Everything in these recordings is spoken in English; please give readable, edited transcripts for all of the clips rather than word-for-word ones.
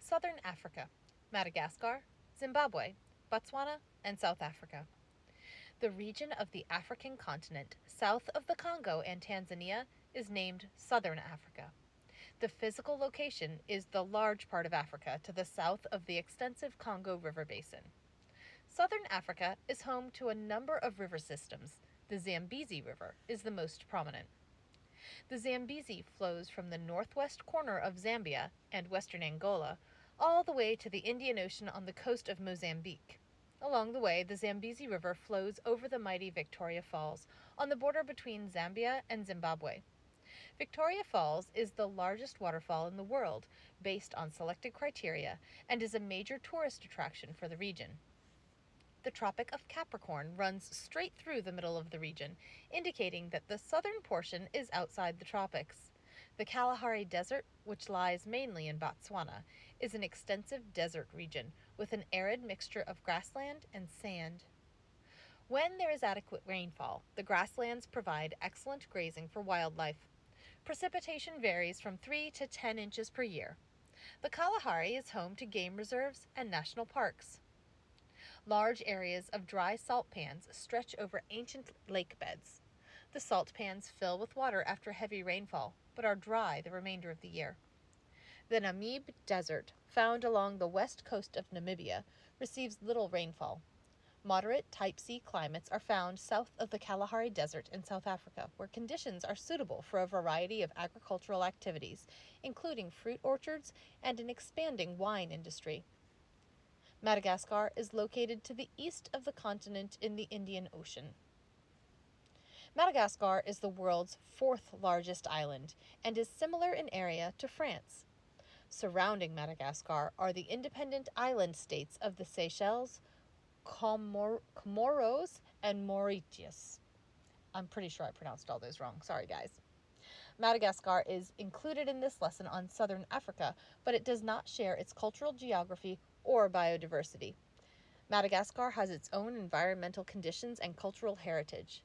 Southern Africa, Madagascar, Zimbabwe, Botswana, and South Africa. The region of the African continent south of the Congo and Tanzania is named Southern Africa. The physical location is the large part of Africa to the south of the extensive Congo River basin. Southern Africa is home to a number of river systems. The Zambezi River is the most prominent. The Zambezi flows from the northwest corner of Zambia and western Angola all the way to the Indian Ocean on the coast of Mozambique. Along the way, the Zambezi River flows over the mighty Victoria Falls on the border between Zambia and Zimbabwe. Victoria Falls is the largest waterfall in the world based on selected criteria and is a major tourist attraction for the region. The Tropic of Capricorn runs straight through the middle of the region, indicating that the southern portion is outside the tropics. The Kalahari Desert, which lies mainly in Botswana, is an extensive desert region with an arid mixture of grassland and sand. When there is adequate rainfall, the grasslands provide excellent grazing for wildlife. Precipitation varies from 3 to 10 inches per year. The Kalahari is home to game reserves and national parks. Large areas of dry salt pans stretch over ancient lake beds. The salt pans fill with water after heavy rainfall, but are dry the remainder of the year. The Namib Desert, found along the west coast of Namibia, receives little rainfall. Moderate Type C climates are found south of the Kalahari Desert in South Africa, where conditions are suitable for a variety of agricultural activities, including fruit orchards and an expanding wine industry. Madagascar is located to the east of the continent in the Indian Ocean. Madagascar is the world's fourth largest island and is similar in area to France. Surrounding Madagascar are the independent island states of the Seychelles, Comoros, and Mauritius. I'm pretty sure I pronounced all those wrong. Sorry, guys. Madagascar is included in this lesson on southern Africa, but it does not share its cultural geography or biodiversity. Madagascar has its own environmental conditions and cultural heritage.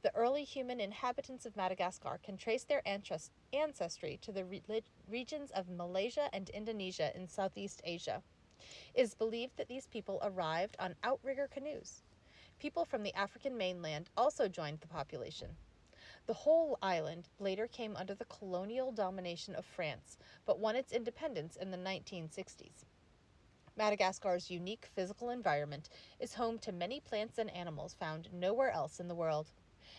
The early human inhabitants of Madagascar can trace their ancestry to the regions of Malaysia and Indonesia in Southeast Asia. It is believed that these people arrived on outrigger canoes. People from the African mainland also joined the population. The whole island later came under the colonial domination of France, but won its independence in the 1960s. Madagascar's unique physical environment is home to many plants and animals found nowhere else in the world.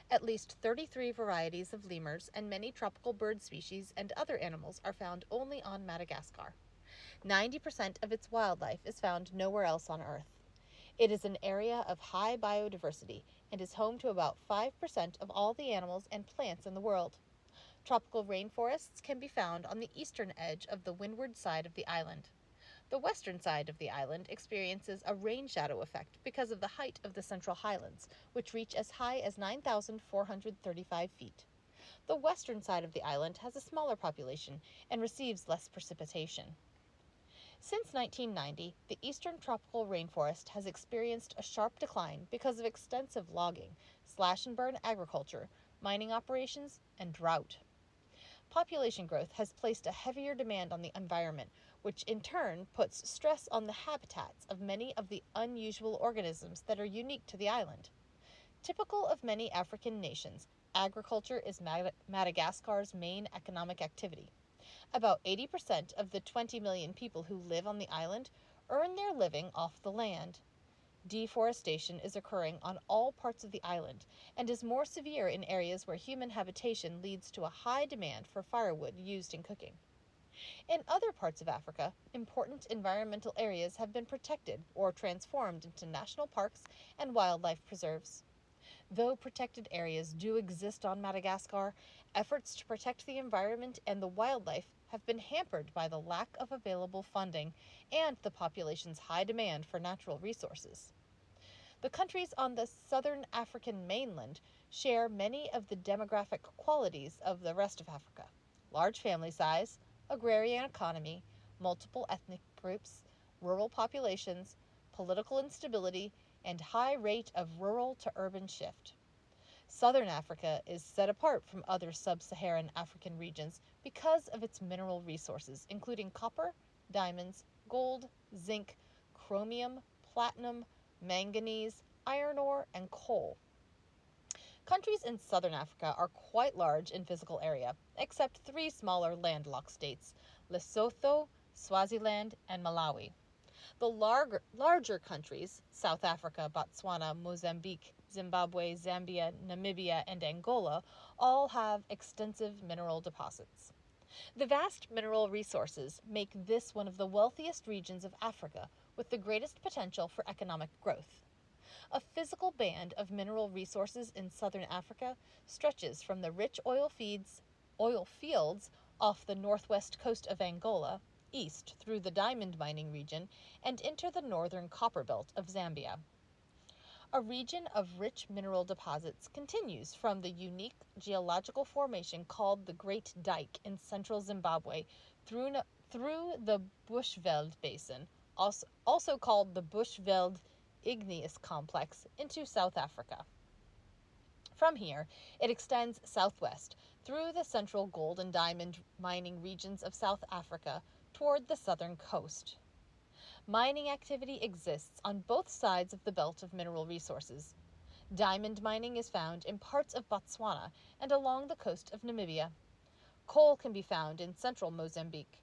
At least 33 varieties of lemurs and many tropical bird species and other animals are found only on Madagascar. 90% of its wildlife is found nowhere else on Earth. It is an area of high biodiversity and is home to about 5% of all the animals and plants in the world. Tropical rainforests can be found on the eastern edge of the windward side of the island. The western side of the island experiences a rain shadow effect because of the height of the Central Highlands, which reach as high as 9,435 feet. The western side of the island has a smaller population and receives less precipitation. Since 1990, the eastern tropical rainforest has experienced a sharp decline because of extensive logging, slash-and-burn agriculture, mining operations, and drought. Population growth has placed a heavier demand on the environment, which in turn puts stress on the habitats of many of the unusual organisms that are unique to the island. Typical of many African nations, agriculture is Madagascar's main economic activity. About 80% of the 20 million people who live on the island earn their living off the land. Deforestation is occurring on all parts of the island and is more severe in areas where human habitation leads to a high demand for firewood used in cooking. In other parts of Africa, important environmental areas have been protected or transformed into national parks and wildlife preserves. Though protected areas do exist on Madagascar, efforts to protect the environment and the wildlife have been hampered by the lack of available funding and the population's high demand for natural resources. The countries on the southern African mainland share many of the demographic qualities of the rest of Africa: large family size, agrarian economy, multiple ethnic groups, rural populations, political instability, and high rate of rural to urban shift. Southern Africa is set apart from other sub-Saharan African regions because of its mineral resources, including copper, diamonds, gold, zinc, chromium, platinum, manganese, iron ore, and coal. Countries in southern Africa are quite large in physical area, except three smaller landlocked states, Lesotho, Swaziland, and Malawi. The larger countries, South Africa, Botswana, Mozambique, Zimbabwe, Zambia, Namibia, and Angola, all have extensive mineral deposits. The vast mineral resources make this one of the wealthiest regions of Africa, with the greatest potential for economic growth. A physical band of mineral resources in southern Africa stretches from the rich oil fields off the northwest coast of Angola, east through the diamond mining region, and into the northern copper belt of Zambia. A region of rich mineral deposits continues from the unique geological formation called the Great Dyke in central Zimbabwe through the Bushveld Basin, also called the Bushveld Igneous Complex, into South Africa. From here, it extends southwest through the central gold and diamond mining regions of South Africa toward the southern coast. Mining activity exists on both sides of the belt of mineral resources. Diamond mining is found in parts of Botswana and along the coast of Namibia. Coal can be found in central Mozambique.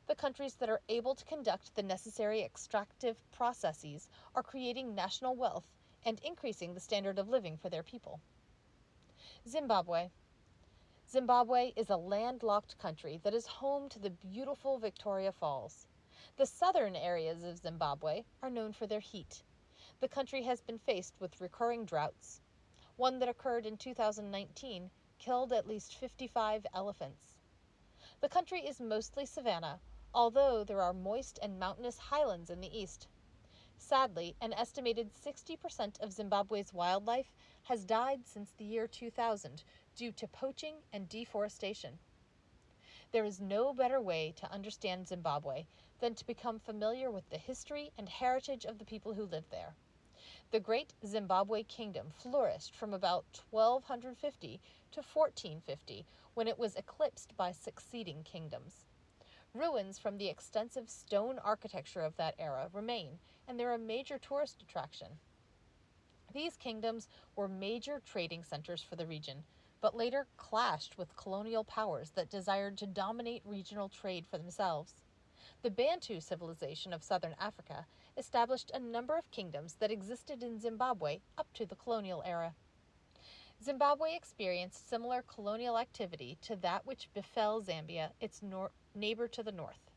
The countries that are able to conduct the necessary extractive processes are creating national wealth and increasing the standard of living for their people. Zimbabwe. Zimbabwe is a landlocked country that is home to the beautiful Victoria Falls. The southern areas of Zimbabwe are known for their heat. The country has been faced with recurring droughts. One that occurred in 2019 killed at least 55 elephants. The country is mostly savanna, although there are moist and mountainous highlands in the east. Sadly, an estimated 60% of Zimbabwe's wildlife has died since the year 2000 due to poaching and deforestation. There is no better way to understand Zimbabwe than to become familiar with the history and heritage of the people who live there. The Great Zimbabwe Kingdom flourished from about 1250 to 1450, when it was eclipsed by succeeding kingdoms. Ruins from the extensive stone architecture of that era remain, and they're a major tourist attraction. These kingdoms were major trading centers for the region, but later clashed with colonial powers that desired to dominate regional trade for themselves. The Bantu civilization of southern Africa established a number of kingdoms that existed in Zimbabwe up to the colonial era. Zimbabwe experienced similar colonial activity to that which befell Zambia, its neighbor to the north.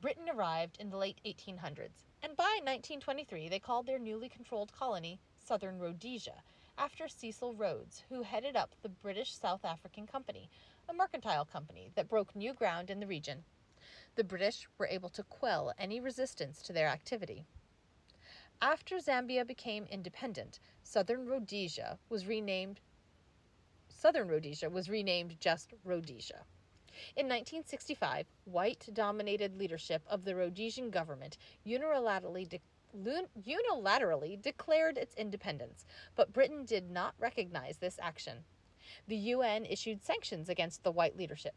Britain arrived in the late 1800s, and by 1923 they called their newly controlled colony Southern Rhodesia, after Cecil Rhodes, who headed up the British South African Company, a mercantile company that broke new ground in the region. The British were able to quell any resistance to their activity. After Zambia became independent, Southern Rhodesia was renamed just Rhodesia. In 1965, white-dominated leadership of the Rhodesian government unilaterally declared its independence, but Britain did not recognize this action. The UN issued sanctions against the white leadership.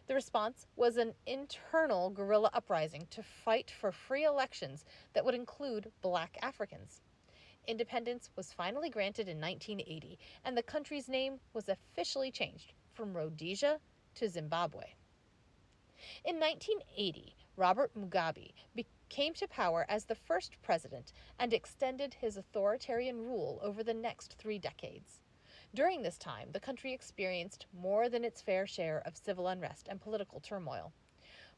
The response was an internal guerrilla uprising to fight for free elections that would include black Africans. Independence was finally granted in 1980, and the country's name was officially changed from Rhodesia to Zimbabwe. In 1980, Robert Mugabe came to power as the first president and extended his authoritarian rule over the next 3 decades. During this time, the country experienced more than its fair share of civil unrest and political turmoil.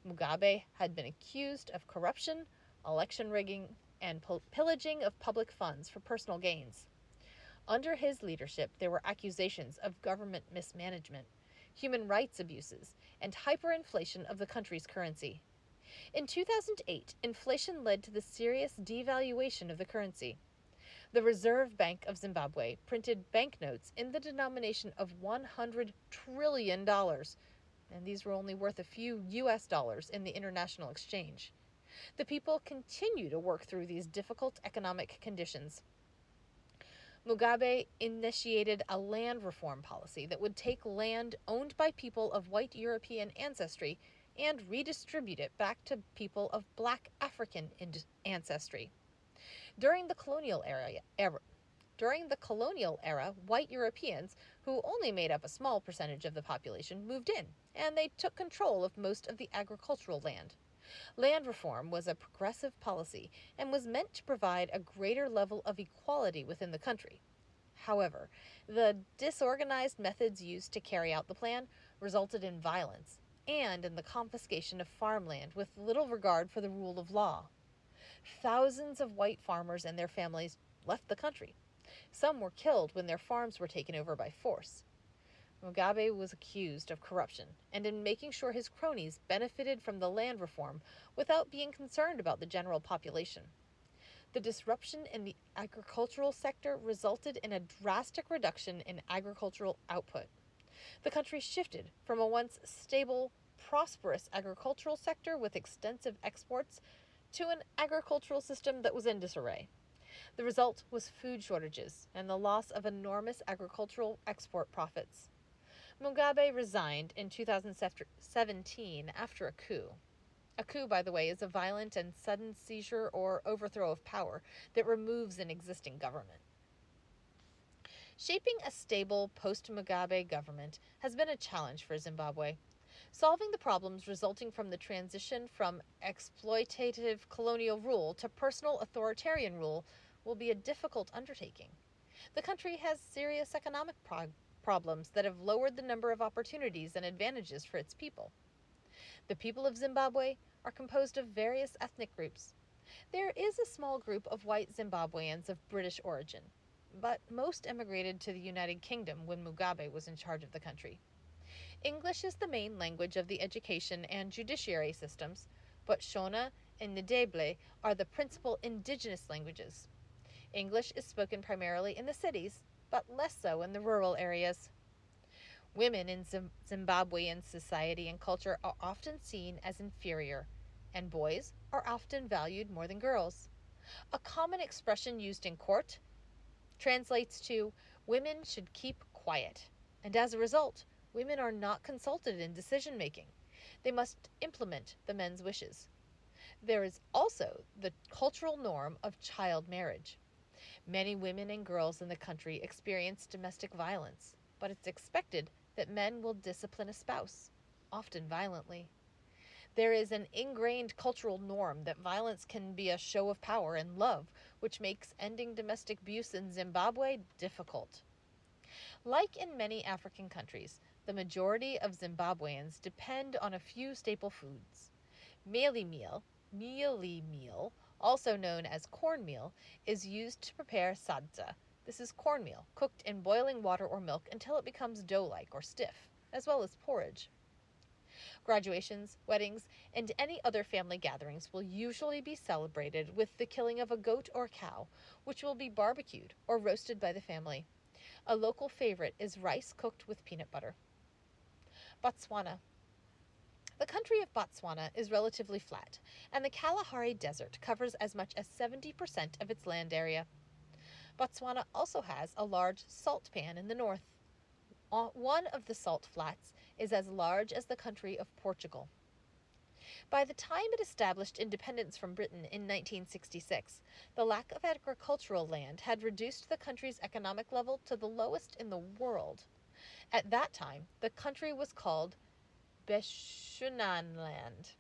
Mugabe had been accused of corruption, election rigging, and pillaging of public funds for personal gains. Under his leadership, there were accusations of government mismanagement, human rights abuses, and hyperinflation of the country's currency. In 2008, inflation led to the serious devaluation of the currency. The Reserve Bank of Zimbabwe printed banknotes in the denomination of $100 trillion, and these were only worth a few US dollars in the international exchange. The people continue to work through these difficult economic conditions. Mugabe initiated a land reform policy that would take land owned by people of white European ancestry and redistribute it back to people of black African ancestry. During the colonial era, white Europeans, who only made up a small percentage of the population, moved in, and they took control of most of the agricultural land. Land reform was a progressive policy and was meant to provide a greater level of equality within the country. However, the disorganized methods used to carry out the plan resulted in violence and in the confiscation of farmland with little regard for the rule of law. Thousands of white farmers and their families left the country. Some were killed when their farms were taken over by force. Mugabe was accused of corruption and in making sure his cronies benefited from the land reform without being concerned about the general population. The disruption in the agricultural sector resulted in a drastic reduction in agricultural output. The country shifted from a once stable, prosperous agricultural sector with extensive exports to an agricultural system that was in disarray. The result was food shortages and the loss of enormous agricultural export profits. Mugabe resigned in 2017 after a coup. A coup, by the way, is a violent and sudden seizure or overthrow of power that removes an existing government. Shaping a stable post-Mugabe government has been a challenge for Zimbabwe. Solving the problems resulting from the transition from exploitative colonial rule to personal authoritarian rule will be a difficult undertaking. The country has serious economic problems that have lowered the number of opportunities and advantages for its people. The people of Zimbabwe are composed of various ethnic groups. There is a small group of white Zimbabweans of British origin, but most emigrated to the United Kingdom when Mugabe was in charge of the country. English is the main language of the education and judiciary systems, but Shona and Ndebele are the principal indigenous languages. English is spoken primarily in the cities, but less so in the rural areas. Women in Zimbabwean society and culture are often seen as inferior, and boys are often valued more than girls. A common expression used in court translates to, "Women should keep quiet," and as a result, women are not consulted in decision making. They must implement the men's wishes. There is also the cultural norm of child marriage. Many women and girls in the country experience domestic violence, but it's expected that men will discipline a spouse, often violently. There is an ingrained cultural norm that violence can be a show of power and love, which makes ending domestic abuse in Zimbabwe difficult. Like in many African countries, the majority of Zimbabweans depend on a few staple foods. Mealie meal, also known as cornmeal, is used to prepare sadza. This is cornmeal, cooked in boiling water or milk until it becomes dough-like or stiff, as well as porridge. Graduations, weddings, and any other family gatherings will usually be celebrated with the killing of a goat or cow, which will be barbecued or roasted by the family. A local favorite is rice cooked with peanut butter. Botswana. The country of Botswana is relatively flat, and the Kalahari Desert covers as much as 70% of its land area. Botswana also has a large salt pan in the north. One of the salt flats is as large as the country of Portugal. By the time it established independence from Britain in 1966, the lack of agricultural land had reduced the country's economic level to the lowest in the world. At that time, the country was called Bechuanaland.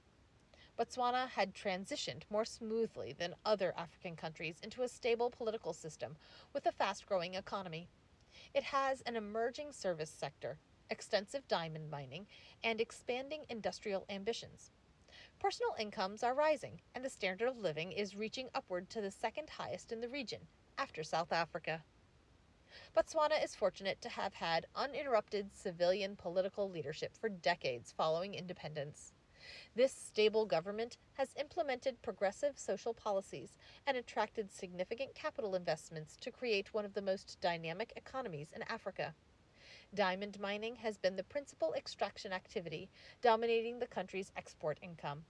Botswana had transitioned more smoothly than other African countries into a stable political system with a fast-growing economy. It has an emerging service sector, extensive diamond mining, and expanding industrial ambitions. Personal incomes are rising, and the standard of living is reaching upward to the second highest in the region, after South Africa. Botswana is fortunate to have had uninterrupted civilian political leadership for decades following independence. This stable government has implemented progressive social policies and attracted significant capital investments to create one of the most dynamic economies in Africa. Diamond mining has been the principal extraction activity, dominating the country's export income.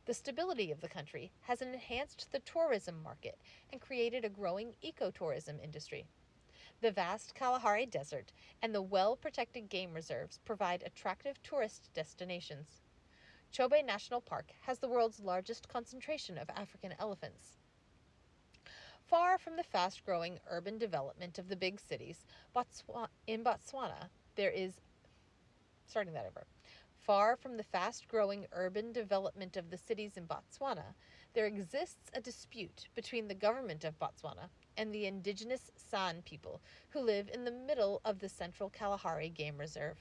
The stability of the country has enhanced the tourism market and created a growing ecotourism industry. The vast Kalahari Desert and the well-protected game reserves provide attractive tourist destinations. Chobe National Park has the world's largest concentration of African elephants. Far from the fast-growing urban development of the big cities, in Botswana, there is starting that over. Far from the fast-growing urban development of the cities in Botswana, there exists a dispute between the government of Botswana and the indigenous San people who live in the middle of the Central Kalahari Game Reserve.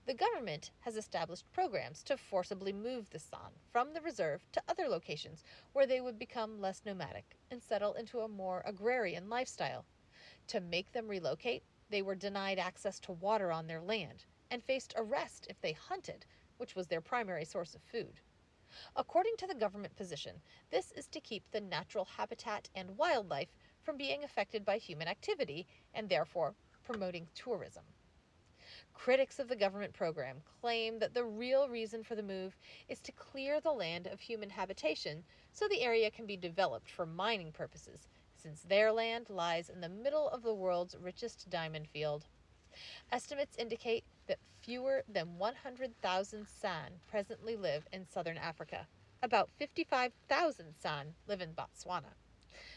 The government has established programs to forcibly move the San from the reserve to other locations where they would become less nomadic and settle into a more agrarian lifestyle. To make them relocate, they were denied access to water on their land and faced arrest if they hunted, which was their primary source of food. According to the government position, this is to keep the natural habitat and wildlife from being affected by human activity and therefore promoting tourism. Critics of the government program claim that the real reason for the move is to clear the land of human habitation so the area can be developed for mining purposes, since their land lies in the middle of the world's richest diamond field. Estimates indicate that fewer than 100,000 San presently live in southern Africa. About 55,000 San live in Botswana.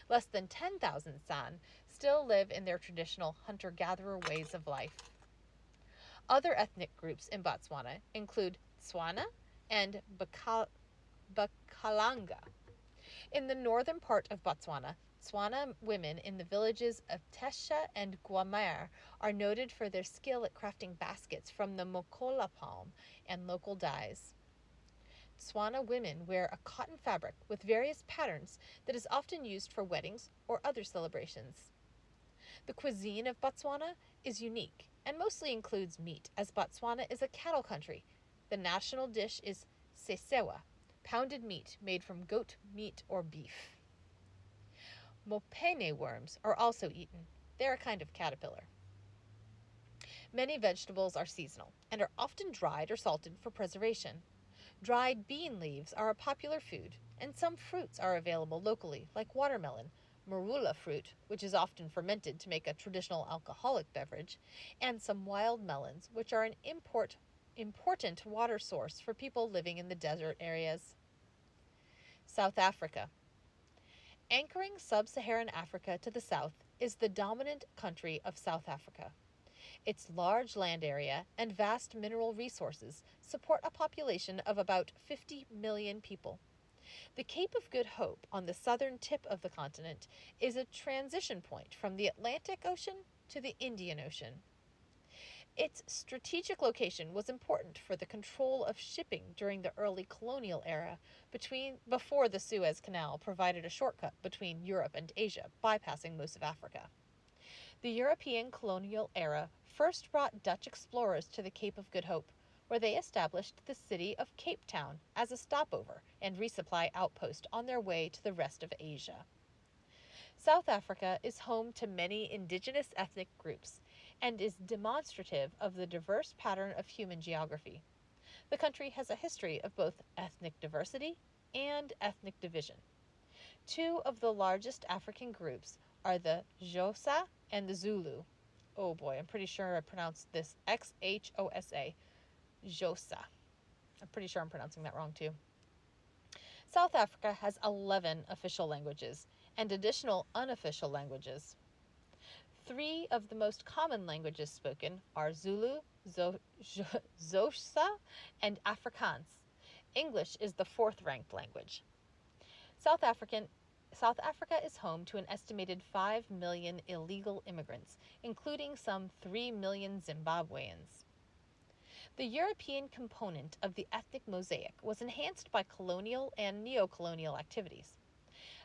Less than 10,000 San still live in their traditional hunter-gatherer ways of life. Other ethnic groups in Botswana include Tswana and Bakalanga. In the northern part of Botswana, Tswana women in the villages of Tesha and Guamare are noted for their skill at crafting baskets from the mokola palm and local dyes. Tswana women wear a cotton fabric with various patterns that is often used for weddings or other celebrations. The cuisine of Botswana is unique and mostly includes meat, as Botswana is a cattle country. The national dish is sesewa, pounded meat made from goat meat or beef. Mopene worms are also eaten. They're a kind of caterpillar. Many vegetables are seasonal and are often dried or salted for preservation. Dried bean leaves are a popular food, and some fruits are available locally, like watermelon, marula fruit, which is often fermented to make a traditional alcoholic beverage, and some wild melons, which are an important water source for people living in the desert areas. South Africa. Anchoring sub-Saharan Africa to the south is the dominant country of South Africa. Its large land area and vast mineral resources support a population of about 50 million people. The Cape of Good Hope on the southern tip of the continent is a transition point from the Atlantic Ocean to the Indian Ocean. Its strategic location was important for the control of shipping during the early colonial era before the Suez Canal provided a shortcut between Europe and Asia, bypassing most of Africa. The European colonial era first brought Dutch explorers to the Cape of Good Hope, where they established the city of Cape Town as a stopover and resupply outpost on their way to the rest of Asia. South Africa is home to many indigenous ethnic groups and is demonstrative of the diverse pattern of human geography. The country has a history of both ethnic diversity and ethnic division. Two of the largest African groups are the Xhosa and the Zulu. Oh boy, I'm pretty sure I pronounced this Xhosa. Xhosa. I'm pretty sure I'm pronouncing that wrong too. South Africa has 11 official languages and additional unofficial languages. 3 of the most common languages spoken are Zulu, Xhosa, and Afrikaans. English is the 4th-ranked language. South Africa is home to an estimated 5 million illegal immigrants, including some 3 million Zimbabweans. The European component of the ethnic mosaic was enhanced by colonial and neo-colonial activities.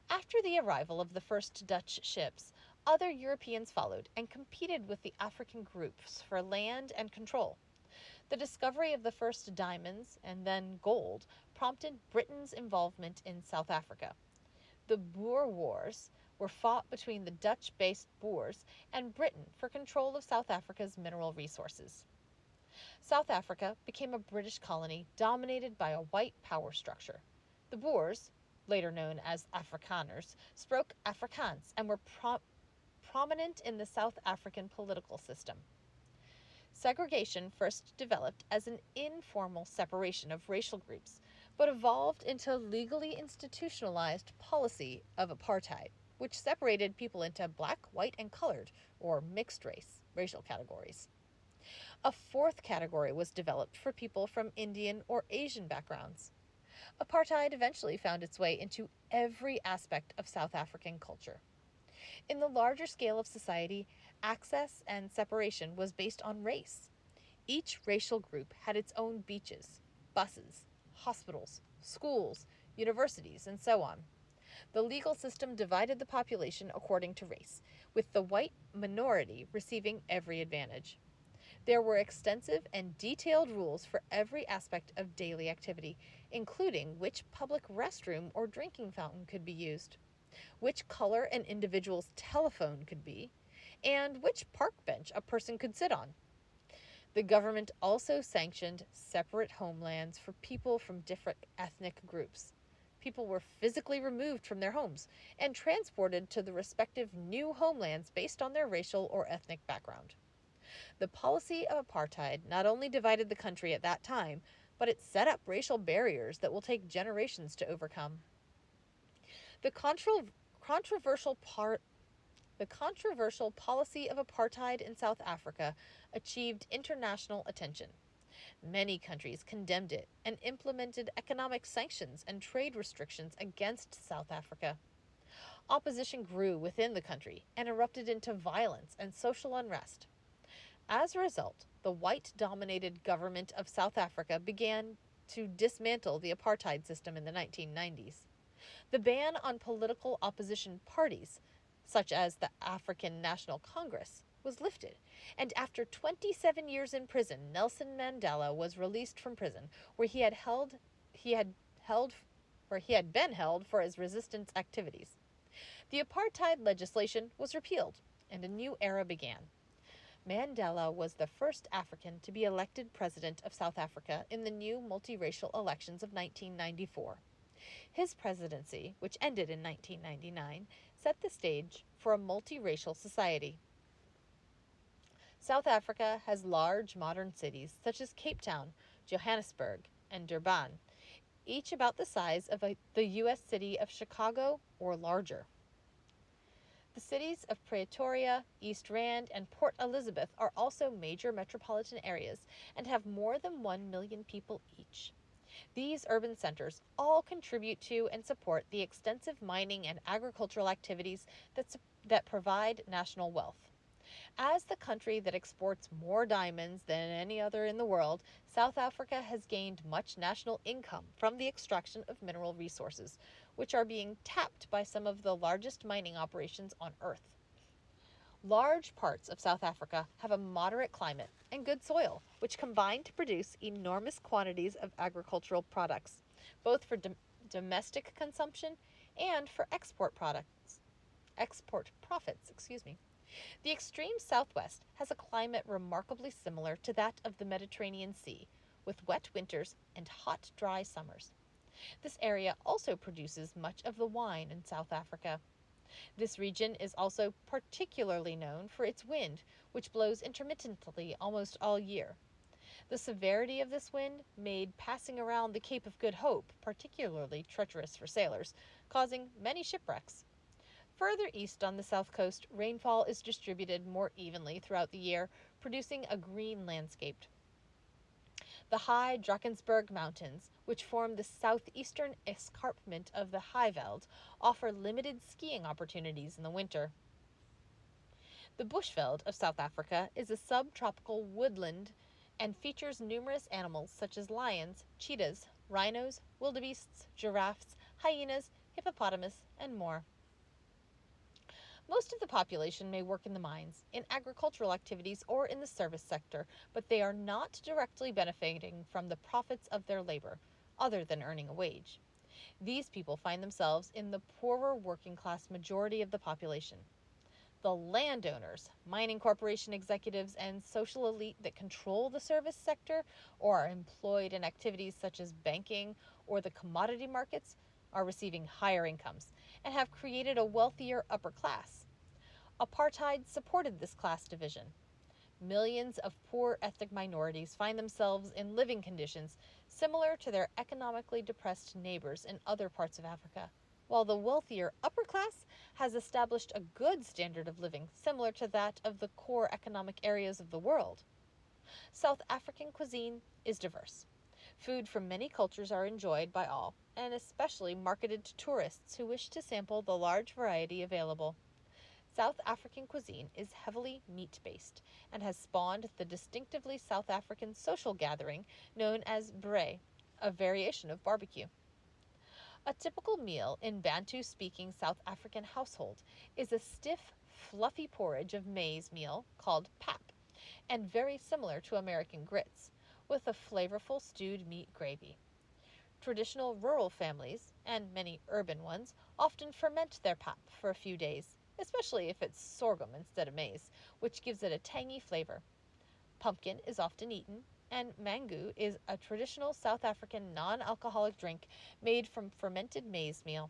After the arrival of the first Dutch ships, other Europeans followed and competed with the African groups for land and control. The discovery of the first diamonds and then gold prompted Britain's involvement in South Africa. The Boer Wars were fought between the Dutch-based Boers and Britain for control of South Africa's mineral resources. South Africa became a British colony dominated by a white power structure. The Boers, later known as Afrikaners, spoke Afrikaans and were prominent in the South African political system. Segregation first developed as an informal separation of racial groups, but evolved into a legally institutionalized policy of apartheid, which separated people into black, white, and colored, or mixed race, racial categories. A fourth category was developed for people from Indian or Asian backgrounds. Apartheid eventually found its way into every aspect of South African culture. In the larger scale of society, access and separation was based on race. Each racial group had its own beaches, buses, hospitals, schools, universities, and so on. The legal system divided the population according to race, with the white minority receiving every advantage. There were extensive and detailed rules for every aspect of daily activity, including which public restroom or drinking fountain could be used, which color an individual's telephone could be, and which park bench a person could sit on. The government also sanctioned separate homelands for people from different ethnic groups. People were physically removed from their homes and transported to the respective new homelands based on their racial or ethnic background. The policy of apartheid not only divided the country at that time, but it set up racial barriers that will take generations to overcome. The controversial policy of apartheid in South Africa achieved international attention. Many countries condemned it and implemented economic sanctions and trade restrictions against South Africa. Opposition grew within the country and erupted into violence and social unrest. As a result, the white-dominated government of South Africa began to dismantle the apartheid system in the 1990s. The ban on political opposition parties, such as the African National Congress, was lifted, and after 27 years in prison, Nelson Mandela was released from prison, where he had been held for his resistance activities. The apartheid legislation was repealed, and a new era began. Mandela was the first African to be elected president of South Africa in the new multiracial elections of 1994. His presidency, which ended in 1999, set the stage for a multiracial society. South Africa has large modern cities such as Cape Town, Johannesburg, and Durban, each about the size of the U.S. city of Chicago or larger. The cities of Pretoria, East Rand, and Port Elizabeth are also major metropolitan areas and have more than 1 million people each. These urban centers all contribute to and support the extensive mining and agricultural activities that provide national wealth. As the country that exports more diamonds than any other in the world, South Africa has gained much national income from the extraction of mineral resources, which are being tapped by some of the largest mining operations on Earth. Large parts of South Africa have a moderate climate and good soil, which combine to produce enormous quantities of agricultural products, both for domestic consumption and for export profits. The extreme southwest has a climate remarkably similar to that of the Mediterranean Sea, with wet winters and hot, dry summers. This area also produces much of the wine in South Africa. This region is also particularly known for its wind, which blows intermittently almost all year. The severity of this wind made passing around the Cape of Good Hope particularly treacherous for sailors, causing many shipwrecks. Further east on the south coast, rainfall is distributed more evenly throughout the year, producing a green landscape. The high Drakensberg Mountains, which form the southeastern escarpment of the Highveld, offer limited skiing opportunities in the winter. The Bushveld of South Africa is a subtropical woodland and features numerous animals such as lions, cheetahs, rhinos, wildebeests, giraffes, hyenas, hippopotamus, and more. Most of the population may work in the mines, in agricultural activities, or in the service sector, but they are not directly benefiting from the profits of their labor, other than earning a wage. These people find themselves in the poorer working class majority of the population. The landowners, mining corporation executives, and social elite that control the service sector or are employed in activities such as banking or the commodity markets are receiving higher incomes and have created a wealthier upper class. Apartheid supported this class division. Millions of poor ethnic minorities find themselves in living conditions similar to their economically depressed neighbors in other parts of Africa, while the wealthier upper class has established a good standard of living similar to that of the core economic areas of the world. South African cuisine is diverse. Food from many cultures are enjoyed by all, and especially marketed to tourists who wish to sample the large variety available. South African cuisine is heavily meat based and has spawned the distinctively South African social gathering known as braai, a variation of barbecue. A typical meal in Bantu speaking South African household is a stiff, fluffy porridge of maize meal called pap, and very similar to American grits, with a flavorful stewed meat gravy. Traditional rural families, and many urban ones, often ferment their pap for a few days, especially if it's sorghum instead of maize, which gives it a tangy flavor. Pumpkin is often eaten, and mango is a traditional South African non alcoholic drink made from fermented maize meal.